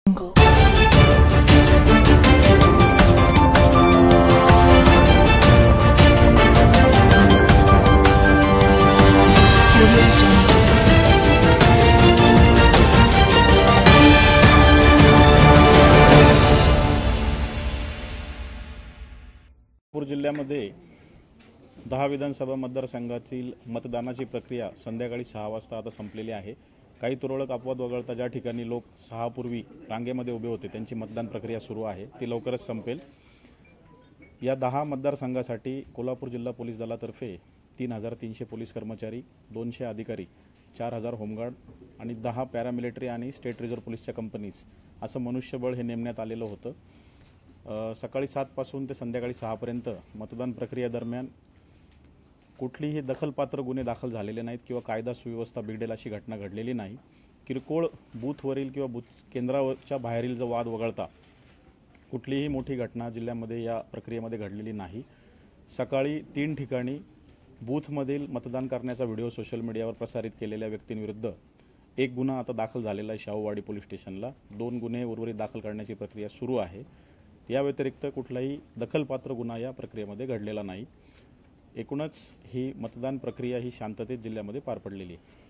नागपूर जिल्ह्यामध्ये 10 विधानसभा मतदारसंघातील मतदानाची प्रक्रिया संध्याकाळी 6 वाजता आता संपलेली आहे। काही तुरळक अपवाद वगळता ज्या ठिकाणी लोक 6 पूर्वी रांगेमध्ये उभे होते त्यांची मतदान प्रक्रिया सुरू आहे, ती लवकरच संपेल। या 10 मतदारसंघासाठी कोल्हापूर जिल्हा पोलीस दलातर्फे 3300 पोलीस कर्मचारी, 200 अधिकारी, 4000 होमगार्ड आणि 10 पॅरामिलिटरी आणि स्टेट रिझर्व्ह पोलीसच्या कंपनीज असं मनुष्यबळ हे नेमण्यात आलेलं होतं। सकाळी 7 पासून ते संध्याकाळी 6 पर्यंत मतदान प्रक्रिया दरम्यान कुठलीही दखलपात्र गुन्हे दाखल झालेले नाहीत किंवा कायदा सुव्यवस्था बिघडेल अशी घटना घडलेली नाही। किरकोळ बूथवरील किंवा बूथ केंद्राच्या बाहेरील जो वाद वगळता कुठलीही मोठी घटना जिल्ह्यामध्ये या प्रक्रियेमध्ये घडलेली नाही। सकाळी 3 ठिकाणी बूथमधील मतदान करण्याचा व्हिडिओ सोशल मीडियावर प्रसारित केलेल्या व्यक्तींविरुद्ध एक गुन्हा आता दाखल झालेला आहे शाहूवाडी पोलीस स्टेशनला। 2 गुन्हे उर्वरित दाखल करण्याची प्रक्रिया सुरू आहे। या व्यतिरिक्त कुठलाही दखलपात्र गुन्हा या प्रक्रियेमध्ये घडलेला नाही। एकूणच ही मतदान प्रक्रिया ही शांततेत जिल्ह्यामध्ये पार पडलेली आहे।